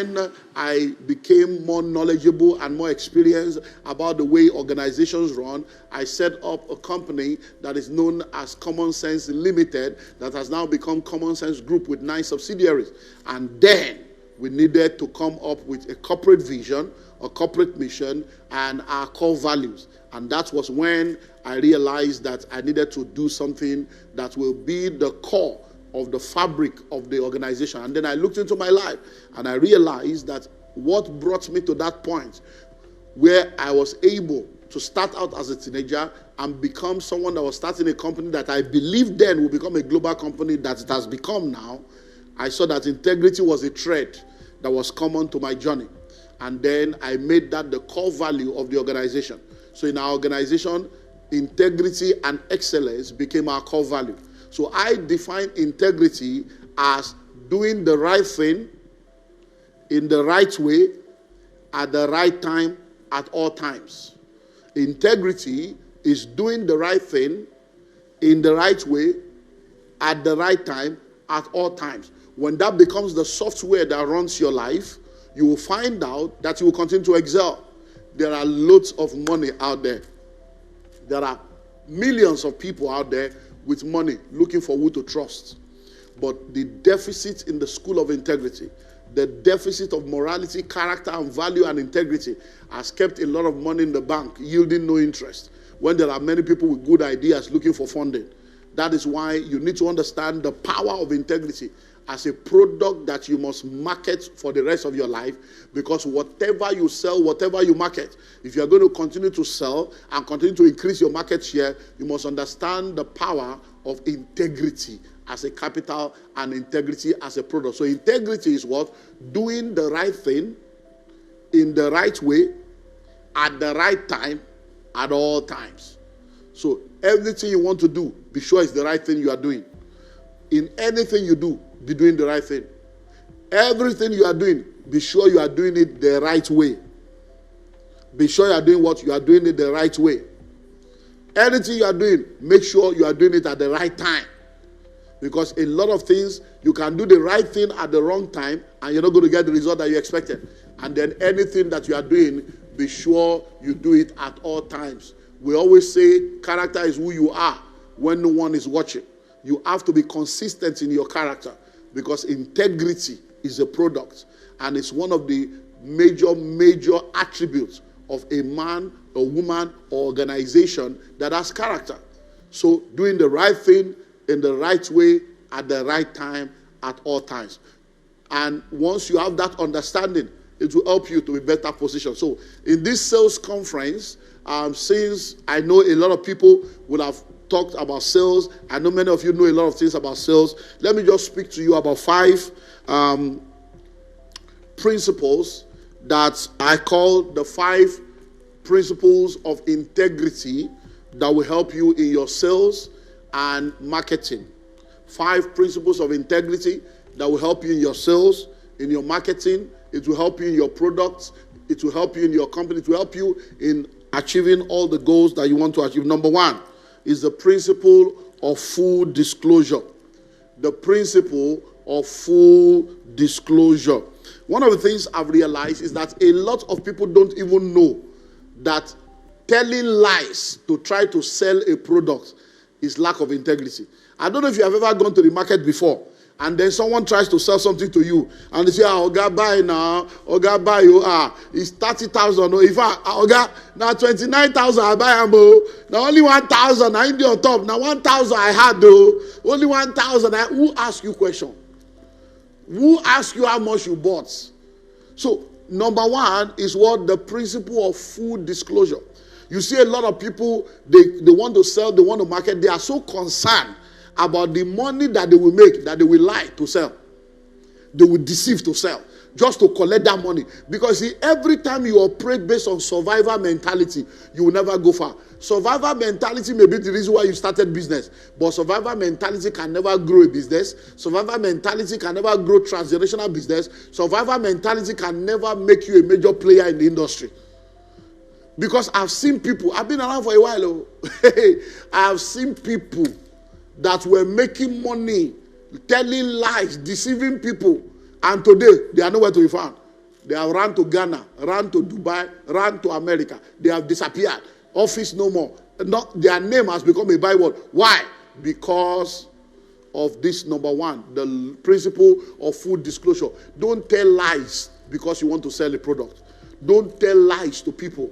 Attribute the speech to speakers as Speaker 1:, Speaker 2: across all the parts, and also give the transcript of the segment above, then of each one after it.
Speaker 1: when I became more knowledgeable and more experienced about the way organizations run, I set up a company that is known as Common Sense Limited that has now become Common Sense Group with 9 subsidiaries. And then we needed to come up with a corporate vision, a corporate mission, and our core values. And that was when I realized that I needed to do something that will be the core of the fabric of the organization. And then I looked into my life and I realized that what brought me to that point where I was able to start out as a teenager and become someone that was starting a company that I believed then would become a global company that it has become now, I saw that integrity was a thread that was common to my journey. And then I made that the core value of the organization. So in our organization, integrity and excellence became our core value. So I define integrity as doing the right thing in the right way at the right time at all times. Integrity is doing the right thing in the right way at the right time at all times. When that becomes the software that runs your life, you will find out that you will continue to excel. There are loads of money out there. There are millions of people out there with money looking for who to trust. But the deficit in the school of integrity, the deficit of morality, character, and value and integrity has kept a lot of money in the bank, yielding no interest, when there are many people with good ideas looking for funding. That is why you need to understand the power of integrity as a product that you must market for the rest of your life, because whatever you sell, whatever you market, if you are going to continue to sell and continue to increase your market share, you must understand the power of integrity as a capital and integrity as a product. So integrity is what? Doing the right thing in the right way at the right time at all times. So everything you want to do, be sure it's the right thing you are doing. In anything you do, be doing the right thing. Everything you are doing, be sure you are doing it the right way. Be sure you are doing what? You are doing it the right way. Anything you are doing, make sure you are doing it at the right time. Because a lot of things, you can do the right thing at the wrong time and you're not going to get the result that you expected. And then anything that you are doing, be sure you do it at all times. We always say character is who you are when no one is watching. You have to be consistent in your character, because integrity is a product and it's one of the major attributes of a man, a woman, or organization that has character. So doing the right thing in the right way at the right time at all times. And once you have that understanding, it will help you to be better positioned. So in this sales conference, since I know a lot of people will have talked about sales, I know many of you know a lot of things about sales. Let me just speak to you about 5 principles that I call the 5 principles of integrity that will help you in your sales and marketing. 5 principles of integrity that will help you in your sales, in your marketing. It will help you in your products. It will help you in your company. It will help you in achieving all the goals that you want to achieve. Number 1 is the principle of full disclosure. The principle of full disclosure. One of the things I've realized is that a lot of people don't even know that telling lies to try to sell a product is lack of integrity. I don't know if you have ever gone to the market before and then someone tries to sell something to you and they say, Oga buy now, Oga buy you, it's 30,000. In fact, Oga, now 29,000 I buy am. Now only 1,000 I in on top. Now 1,000 I had though. Only 1,000. Who asked you question? Who asked you how much you bought? So number 1 is what? The principle of full disclosure. You see a lot of people, they want to sell, they want to market, they are so concerned about the money that they will make, that they will lie to sell. They will deceive to sell, just to collect that money. Because see, every time you operate based on survivor mentality, you will never go far. Survivor mentality may be the reason why you started business, but survivor mentality can never grow a business. Survivor mentality can never grow transgenerational business. Survivor mentality can never make you a major player in the industry. Because I've seen people, I've been around for a while, I have seen people that were making money, telling lies, deceiving people, and today they are nowhere to be found. They have run to Ghana, run to Dubai, run to America. They have disappeared. Office no more. Their name has become a byword. Why? Because of this number one, the principle of full disclosure. Don't tell lies because you want to sell a product. Don't tell lies to people.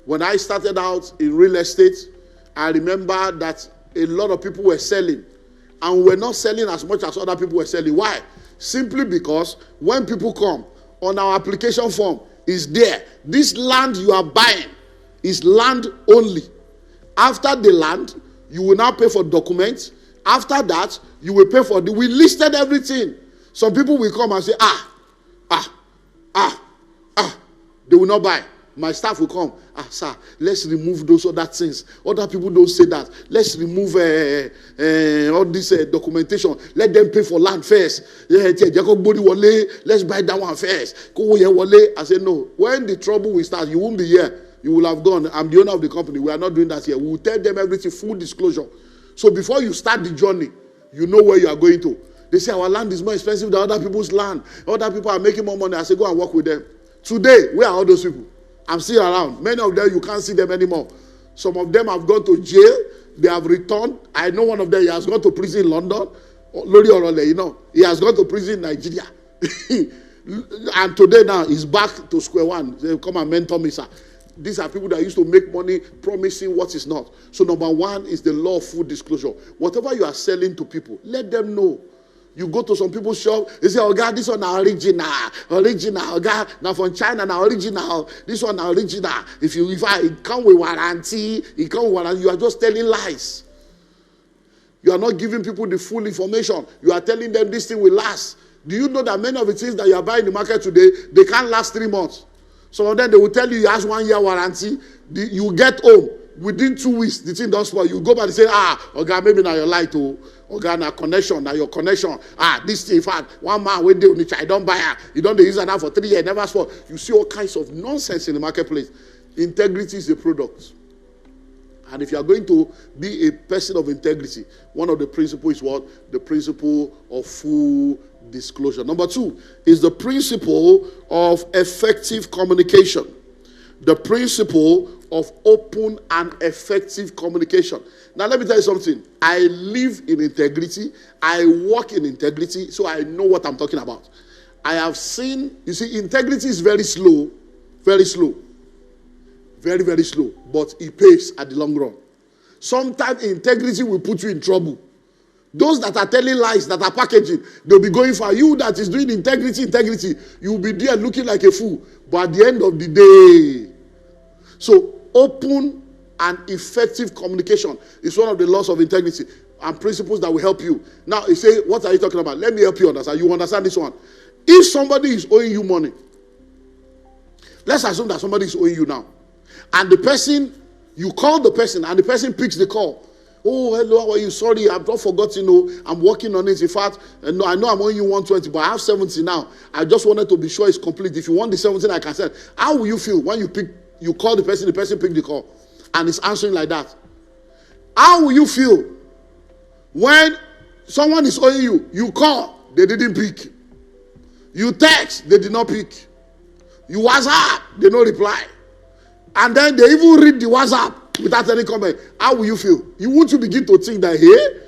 Speaker 1: When I started out in real estate, I remember that a lot of people were selling, and we're not selling as much as other people were selling. Why? Simply because when people come, on our application form is there. This land you are buying is land only. After the land, you will now pay for documents. After that, you will pay for we listed everything. Some people will come and say, they will not buy. My staff will come. Sir, let's remove those other things. Other people don't say that. Let's remove all this documentation. Let them pay for land first. Let's buy that one first. I say, no. When the trouble will start, you won't be here. You will have gone. I'm the owner of the company. We are not doing that here. We will tell them everything, full disclosure. So before you start the journey, you know where you are going to. They say our land is more expensive than other people's land. Other people are making more money. I say, go and work with them. Today, where are all those people? I'm still around. Many of them, you can't see them anymore. Some of them have gone to jail. They have returned. I know one of them, he has gone to prison in London. Lori Orole, you know. He has gone to prison in Nigeria. And today now, he's back to square one. They come and mentor me, sir. These are people that used to make money promising what is not. So number one is the law of full disclosure. Whatever you are selling to people, let them know. You go to some people's shop, they say, oh God, this one is original. Oh God, now from China, now original. This one is original. If it come with warranty, you are just telling lies. You are not giving people the full information. You are telling them this thing will last. Do you know that many of the things that you are buying in the market today, they can't last 3 months? Some of them, they will tell you has 1 year warranty. You get home. Within 2 weeks, the thing does spoil. You go back and say, okay, maybe now your light, okay, now connection, now your connection. This thing, in fact, one man went there, I don't buy it. You don't use it now for 3 years, never spoil. You see all kinds of nonsense in the marketplace. Integrity is a product. And if you are going to be a person of integrity, one of the principles is what? The principle of full disclosure. Number 2 is the principle of effective communication. The principle of open and effective communication. Now, let me tell you something. I live in integrity. I work in integrity, so I know what I'm talking about. I have seen, you see, integrity is very slow, very slow. Very, very slow, but it pays at the long run. Sometimes integrity will put you in trouble. Those that are telling lies, that are packaging, they'll be going for you that is doing integrity. You'll be there looking like a fool. But at the end of the day, so open and effective communication is one of the laws of integrity and principles that will help you. Now, you say, what are you talking about? Let me help you understand. You understand this one. If somebody is owing you money, let's assume that somebody is owing you now. And the person, you call the person and the person picks the call. Oh, hello, how are you? Sorry, I've not forgotten. I'm working on it. In fact, no, I know I'm owing you 120, but I have 70 now. I just wanted to be sure it's complete. If you want the 17, I can send. How will you feel when you call the person picked the call, and it's answering like that? How will you feel when someone is owing you? You call, they didn't pick. You text, they did not pick. You WhatsApp, they no reply. And then they even read the WhatsApp without any comment. How will you feel? You won't you begin to think that, hey,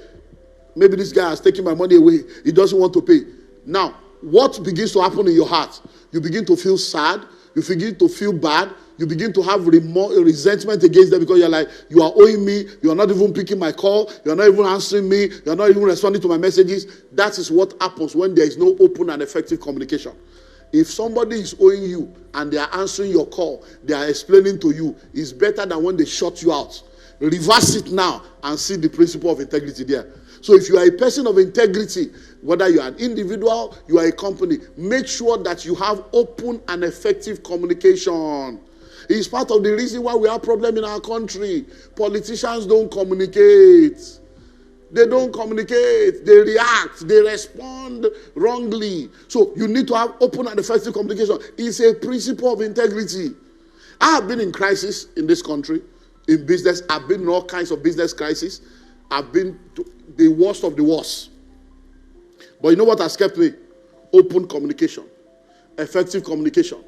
Speaker 1: maybe this guy has taken my money away. He doesn't want to pay. Now, what begins to happen in your heart? You begin to feel sad. You begin to feel bad. You begin to have resentment against them because you're like, you are owing me. You are not even picking my call. You are not even answering me. You are not even responding to my messages. That is what happens when there is no open and effective communication. If somebody is owing you and they are answering your call, they are explaining to you, it's better than when they shut you out. Reverse it now and see the principle of integrity there. So if you are a person of integrity, whether you are an individual, you are a company, make sure that you have open and effective communication. It's part of the reason why we have problems in our country. Politicians don't communicate. They don't communicate. They react. They respond wrongly. So you need to have open and effective communication. It's a principle of integrity. I have been in crisis in this country, in business. I've been in all kinds of business crises. I've been to the worst of the worst. But you know what has kept me? Open communication. effective communication.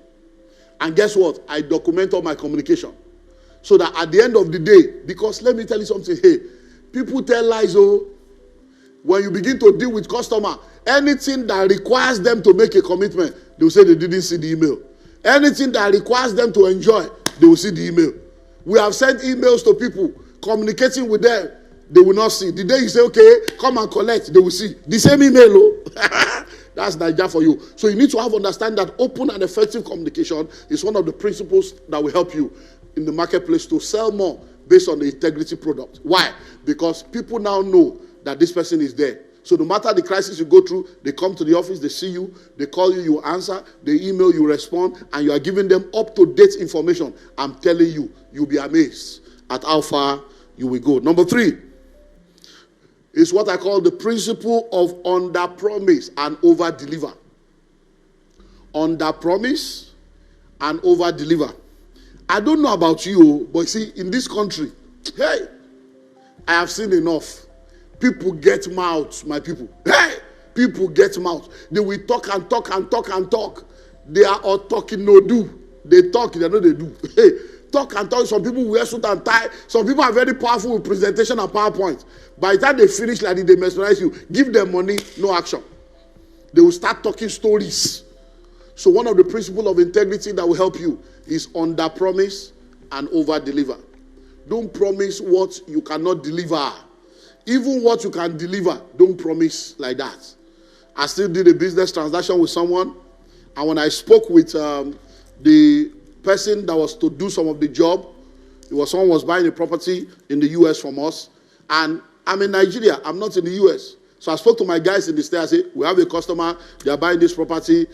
Speaker 1: And guess what? I document all my communication. So that at the end of the day, because let me tell you something, hey, people tell lies, oh, when you begin to deal with customer, anything that requires them to make a commitment, they will say they didn't see the email. Anything that requires them to enjoy, they will see the email. We have sent emails to people, communicating with them, they will not see. The day you say, okay, come and collect, they will see. The same email, oh. That's Nigeria for you. So you need to understand that open and effective communication is one of the principles that will help you in the marketplace to sell more based on the integrity product. Why? Because people now know that this person is there. So no matter the crisis you go through, they come to the office, they see you, they call you, you answer, they email, you respond, and you are giving them up-to-date information. I'm telling you, you'll be amazed at how far you will go. Number 3 is what I call the principle of under-promise and over-deliver. Under-promise and over-deliver. I don't know about you, but see, in this country, hey, I have seen enough. People get mouths, my people. Hey, people get mouths. They will talk and talk and talk and talk. They are all talking, no do. They talk, they know they do. Hey, talk and talk. Some people wear suit and tie. Some people are very powerful with presentation and PowerPoint. By the time they finish like this, they mesmerize you. Give them money, no action. They will start talking stories. So one of the principles of integrity that will help you is under promise and over deliver. Don't promise what you cannot deliver. Even what you can deliver, don't promise like that. I still did a business transaction with someone, and when I spoke with the person that was to do some of the job, it was someone was buying a property in the US from us, and I'm in Nigeria, I'm not in the US. So I spoke to my guys in the state. I said, we have a customer, they are buying this property.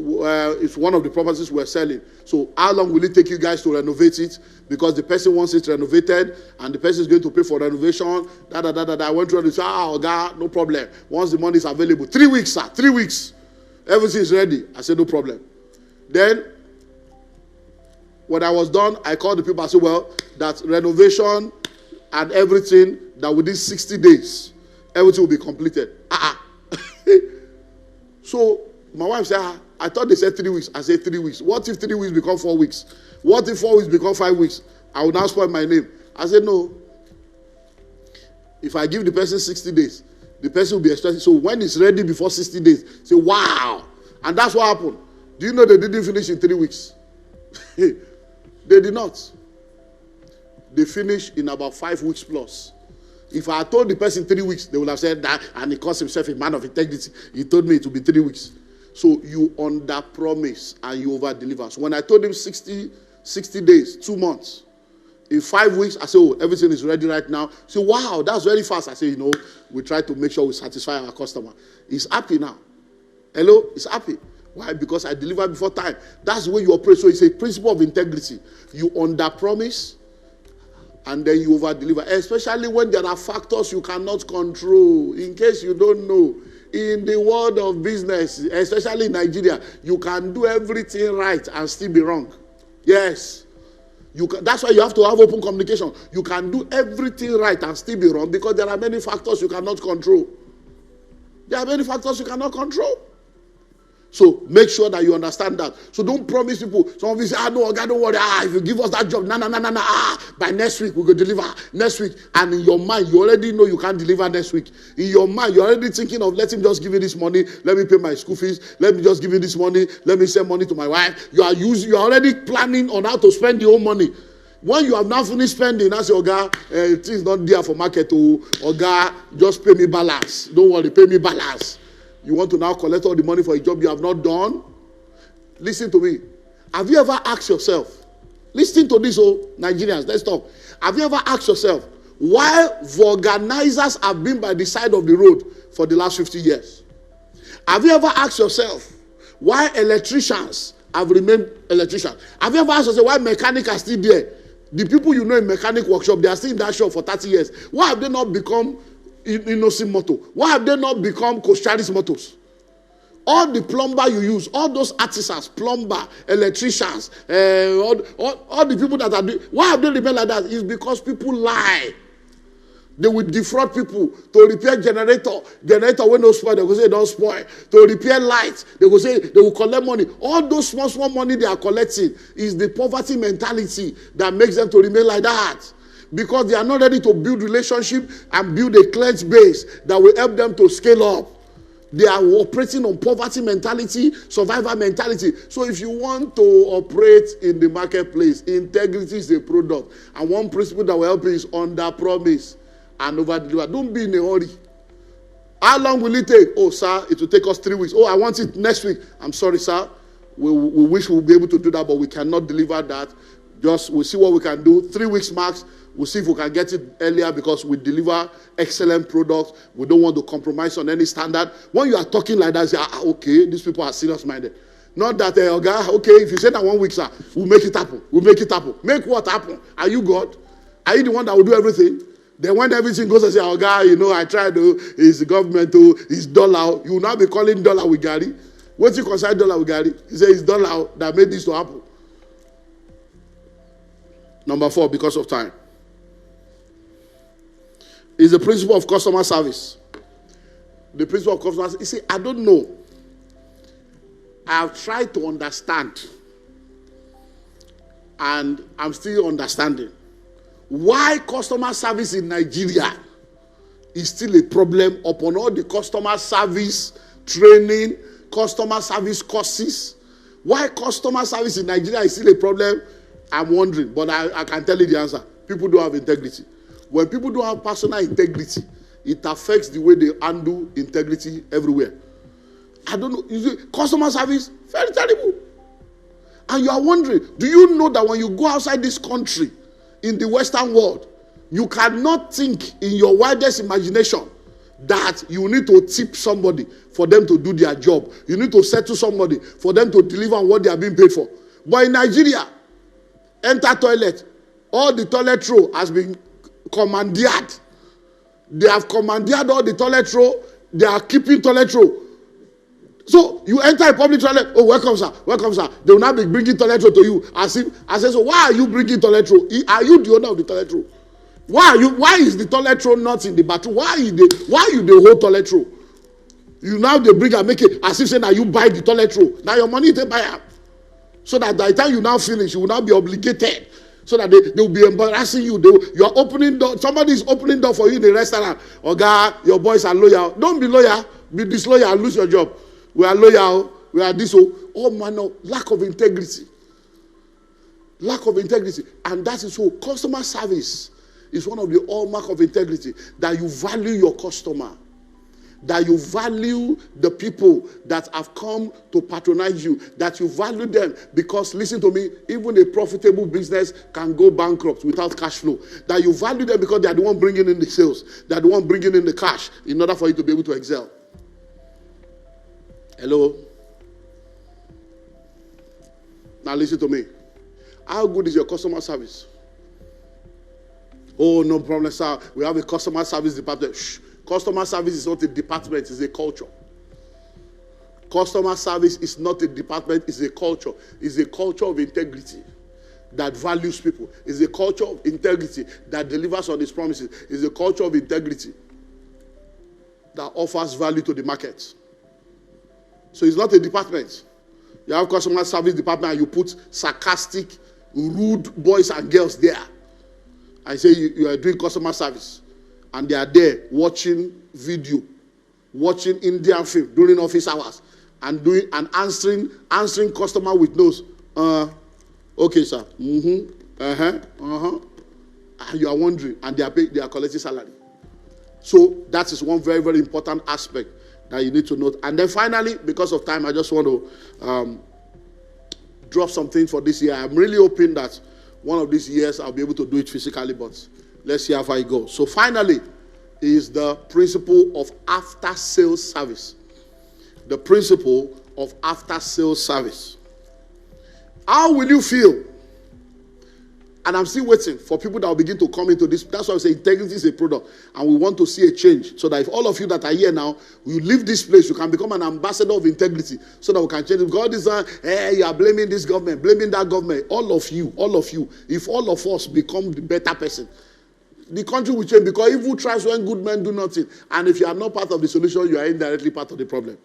Speaker 1: It's one of the properties we're selling. So how long will it take you guys to renovate it? Because the person wants it renovated, and the person is going to pay for renovation. I went through and said, God, no problem. Once the money is available, 3 weeks, sir, 3 weeks. Everything is ready. I said, no problem. Then, when I was done, I called the people. I said, well, that renovation and everything, that within 60 days, everything will be completed. So, my wife said, I thought they said 3 weeks. I said 3 weeks. What if 3 weeks become 4 weeks? What if 4 weeks become 5 weeks? I will now spoil my name. I said, no. If I give the person 60 days, the person will be expecting. So when it's ready before 60 days, say, wow. And that's what happened. Do you know they didn't finish in 3 weeks? They did not. They finished in about 5 weeks plus. If I had told the person 3 weeks, they would have said that, and he calls himself a man of integrity. He told me it would be 3 weeks. So you under promise and you over deliver. So when I told him 60 days, 2 months, in 5 weeks, I said, oh, everything is ready right now. So wow, that's very fast. I said, we try to make sure we satisfy our customer. He's happy now. Hello? He's happy. Why? Because I delivered before time. That's the way you operate. So it's a principle of integrity. You under promise and then you over deliver. Especially when there are factors you cannot control. In case you don't know, in the world of business, especially in Nigeria, you can do everything right and still be wrong. Yes. That's why you have to have open communication. You can do everything right and still be wrong because there are many factors you cannot control. There are many factors you cannot control. So make sure that you understand that. So don't promise people. Some of you say, no, God, don't worry. If you give us that job, by next week we will deliver. Next week. And in your mind, you already know you can't deliver next week. In your mind, you're already thinking of, let him just give you this money. Let me pay my school fees. Let me just give you this money. Let me send money to my wife. You are already planning on how to spend your own money. When you have now finished spending, I say, Oga, things not there for market. Oga, just pay me balance. Don't worry, pay me balance. You want to now collect all the money for a job you have not done? Listen to me. Have you ever asked yourself, listen to this, Nigerians, let's talk. Have you ever asked yourself, why vulcanizers have been by the side of the road for the last 50 years? Have you ever asked yourself, why electricians have remained electricians? Have you ever asked yourself, why mechanics are still there? The people you know in mechanic workshop, they are still in that shop for 30 years. Why have they not become Innocent Motor? Why have they not become Cocharis Motors? All the plumber you use, all those artisans, plumber, electricians, all the people that are doing, why have they remained like that? It's because people lie. They will defraud people to repair generator when no spoil, they will say don't spoil. To repair lights, they will say they will collect money. All those small money they are collecting is the poverty mentality that makes them to remain like that. Because they are not ready to build relationship and build a cleansed base that will help them to scale up. They are operating on poverty mentality, survivor mentality. So if you want to operate in the marketplace, integrity is a product. And one principle that will help you is under promise and over deliver. Don't be in a hurry. How long will it take? Oh, sir, it will take us 3 weeks. Oh, I want it next week. I'm sorry, sir. We wish we would be able to do that, but we cannot deliver that. We'll see what we can do. 3 weeks max. We'll see if we can get it earlier because we deliver excellent products. We don't want to compromise on any standard. When you are talking like that, you say, okay, these people are serious-minded. Not that, okay, if you say that 1 week, sir, we'll make it happen. We'll make it happen. Make what happen? Are you God? Are you the one that will do everything? Then when everything goes and say, I tried to, it's the government, it's dollar. You will now be calling dollar with Gary. What you consider dollar with Gary? He says it's dollar that made this to happen. Number 4, because of time, is the principle of customer service. The principle of customer service. You see, I don't know. I have tried to understand, and I'm still understanding why customer service in Nigeria is still a problem upon all the customer service training, customer service courses. Why customer service in Nigeria is still a problem, I'm wondering, but I can tell you the answer. People don't have integrity. When people don't have personal integrity, it affects the way they handle integrity everywhere. I don't know. You see, customer service, very terrible. And you are wondering, do you know that when you go outside this country, in the Western world, you cannot think in your widest imagination that you need to tip somebody for them to do their job. You need to settle somebody for them to deliver on what they are being paid for. But in Nigeria, enter toilet, all the toilet roll has been commandeered. They have commandeered all the toilet roll. They are keeping toilet roll. So you enter a public toilet. Oh, welcome, sir. Welcome, sir. They will now be bringing toilet roll to you. I say, so why are you bringing toilet roll? Are you the owner of the toilet roll? Why is the toilet roll not in the bathroom? Why you the whole toilet roll? You now they bring and make it as if saying that you buy the toilet roll. Now your money they buy up. So that by the time you now finish, you will now be obligated. So that they will be embarrassing you. You are opening door. Somebody is opening door for you in the restaurant. Oh God, your boys are loyal. Don't be loyal. Be disloyal and lose your job. We are loyal. We are this. Oh man, lack of integrity. Lack of integrity. And that is so. Customer service is one of the hallmark of integrity. That you value your customer. That you value the people that have come to patronize you. That you value them. Because, listen to me, even a profitable business can go bankrupt without cash flow. That you value them because they are the one bringing in the sales. They are the one bringing in the cash in order for you to be able to excel. Hello? Now listen to me. How good is your customer service? Oh, no problem, sir. We have a customer service department. Shh. Customer service is not a department, it's a culture. Customer service is not a department, it's a culture. It's a culture of integrity that values people. It's a culture of integrity that delivers on its promises. It's a culture of integrity that offers value to the market. So it's not a department. You have customer service department and you put sarcastic, rude boys and girls there. I say you are doing customer service. And they are there watching video, watching Indian film during office hours, and answering customer with no's. Okay, sir. And you are wondering, and they are collecting salary. So that is one very, very important aspect that you need to note. And then finally, because of time, I just want to drop something for this year. I'm really hoping that one of these years I'll be able to do it physically, but let's see how far it goes. So finally is the principle of after-sales service. The principle of after-sales service. How will you feel? And I'm still waiting for people that will begin to come into this. That's why I say integrity is a product. And we want to see a change. So that if all of you that are here now, you leave this place, you can become an ambassador of integrity. So that we can change it. God is, you are blaming this government, blaming that government. All of you. If all of us become the better person, the country will change, because evil thrives when good men do nothing. And if you are not part of the solution, you are indirectly part of the problem.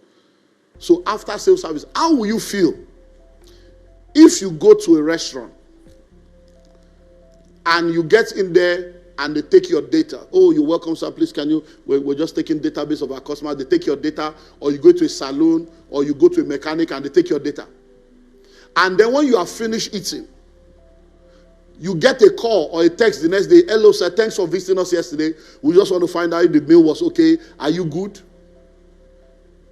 Speaker 1: So after sales service, how will you feel if you go to a restaurant and you get in there and they take your data? Oh, you're welcome, sir. Please, can you? We're just taking database of our customers. They take your data. Or you go to a salon, or you go to a mechanic and they take your data. And then when you are finished eating, you get a call or a text the next day. Hello, sir. Thanks for visiting us yesterday. We just want to find out if the meal was okay. Are you good?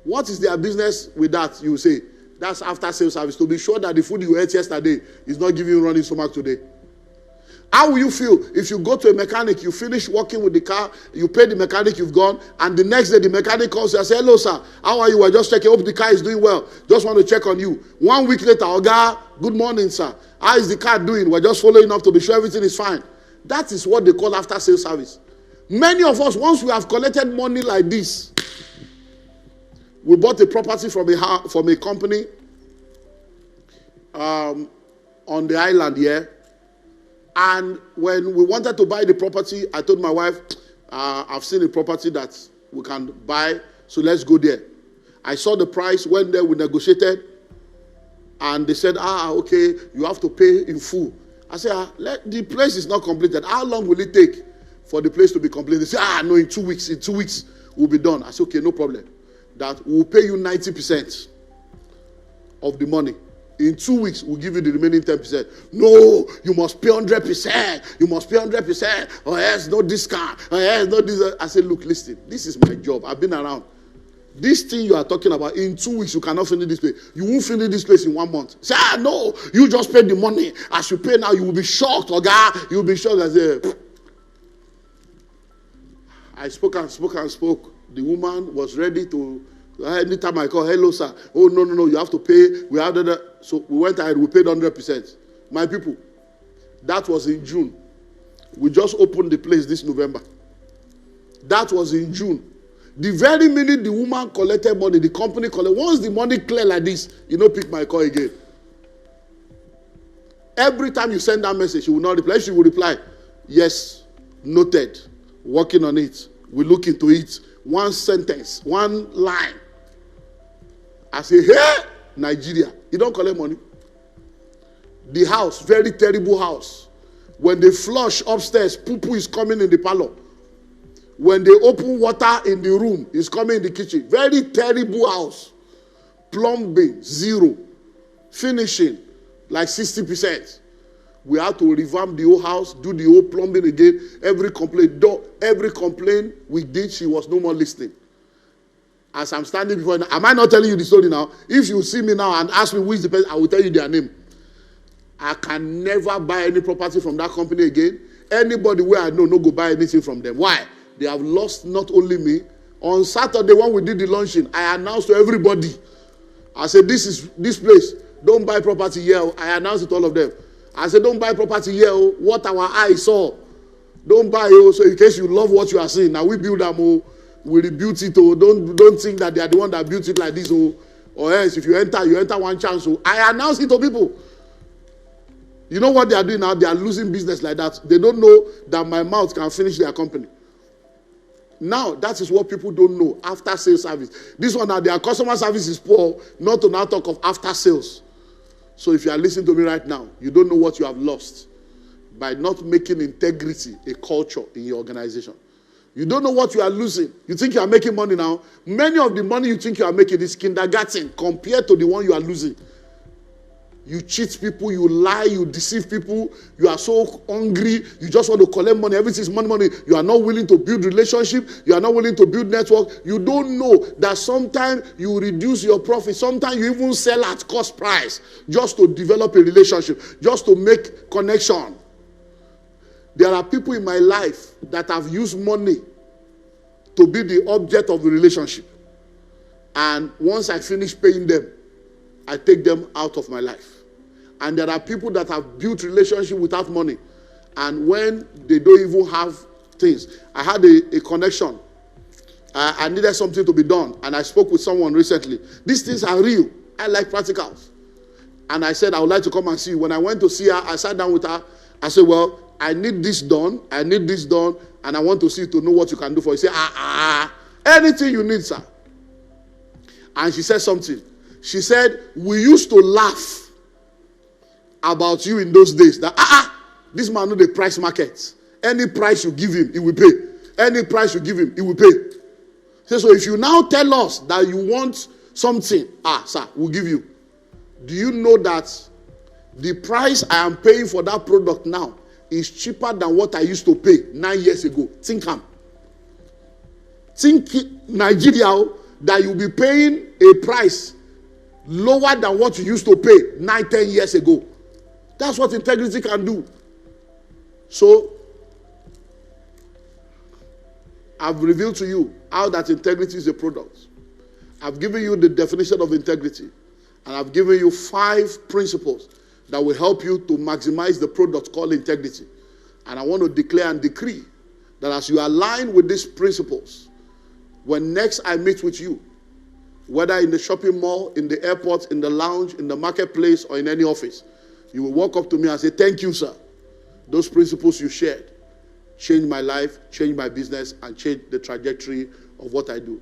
Speaker 1: What is their business with that? You say that's after sales service, to be sure that the food you ate yesterday is not giving you running stomach today. How will you feel if you go to a mechanic, you finish working with the car, you pay the mechanic, you've gone, and the next day the mechanic calls you and says, hello, sir, how are you? We're just checking. Hope the car is doing well. Just want to check on you. 1 week later, Oga, good morning, sir. How is the car doing? We're just following up to be sure everything is fine. That is what they call after sales service. Many of us, once we have collected money like this, we bought a property from a company on the island here. And when we wanted to buy the property, I told my wife, I've seen a property that we can buy, so let's go there. I saw the price, went there, we negotiated, and they said, okay, you have to pay in full. I said, the place is not completed. How long will it take for the place to be completed? They said, no, in 2 weeks. In 2 weeks, we'll be done. I said, okay, no problem. That we'll pay you 90% of the money. In 2 weeks, we'll give you the remaining 10%. No, you must pay 100%. You must pay 100%. Or else no discount. Or else no this. I said, look, listen, this is my job. I've been around. This thing you are talking about, in 2 weeks, you cannot finish this place. You won't finish this place in 1 month. Say, no, you just pay the money. As you pay now, you will be shocked, Oga. You will be shocked. I spoke and spoke and spoke. The woman was ready to, anytime I call, hello, sir. Oh, no, you have to pay. We had so we went ahead, we paid 100%. My people, that was in June. We just opened the place this November. That was in June. The very minute the woman collected money, the company collected, once the money clear like this, pick my call again. Every time you send that message, she will not reply. She will reply, yes, noted, working on it. We look into it. One sentence, one line. I say, hey, Nigeria, you don't collect money. The house, very terrible house. When they flush upstairs, poo-poo is coming in the parlor. When they open water in the room, it's coming in the kitchen. Very terrible house. Plumbing, 0. Finishing, like 60%. We had to revamp the whole house, do the whole plumbing again. Every complaint we did, she was no more listening. As I'm standing before you now, am I not telling you the story now? If you see me now and ask me who is the person, I will tell you their name. I can never buy any property from that company again. Anybody where I know, no go buy anything from them. Why? They have lost not only me. On Saturday, when we did the launching, I announced to everybody. I said, this place, don't buy property here. I announced it to all of them. I said, don't buy property here. What our eyes saw. Don't buy it. So in case you love what you are seeing, now we build them. We rebuild it. Don't think that they are the one that built it like this. Or else if you enter one chance. I announced it to people. You know what they are doing now? They are losing business like that. They don't know that my mouth can finish their company. Now, that is what people don't know. After sales service. This one now, their customer service is poor. Not to now talk of after sales. So if you are listening to me right now, you don't know what you have lost by not making integrity a culture in your organization. You don't know what you are losing. You think you are making money now. Many of the money you think you are making is kindergarten compared to the one you are losing. You cheat people, you lie, you deceive people. You are so hungry. You just want to collect money. Everything is money. You are not willing to build relationship. You are not willing to build network. You don't know that sometimes you reduce your profit. Sometimes you even sell at cost price just to develop a relationship, just to make connection. There are people in my life that have used money to be the object of the relationship. And once I finish paying them, I take them out of my life. And there are people that have built relationship without money. And when they don't even have things. I had a connection. I needed something to be done. And I spoke with someone recently. These things are real. I like practicals. And I said, I would like to come and see you. When I went to see her, I sat down with her. I said, well, I need this done, and I want to see to know what you can do for it. You say, anything you need, sir. And she said something. She said, we used to laugh about you in those days. That, this man know the price market. Any price you give him, he will pay. Any price you give him, he will pay. So if you now tell us that you want something, sir, we'll give you. Do you know that the price I am paying for that product now is cheaper than what I used to pay 9 years ago? Think Nigeria, that you'll be paying a price lower than what you used to pay 9, 10 years ago. That's what integrity can do. So, I've revealed to you how that integrity is a product. I've given you the definition of integrity. And I've given you 5 principles that will help you to maximize the product called integrity. And I want to declare and decree that as you align with these principles, when next I meet with you, whether in the shopping mall, in the airport, in the lounge, in the marketplace, or in any office, you will walk up to me and say, thank you, sir. Those principles you shared changed my life, changed my business, and changed the trajectory of what I do.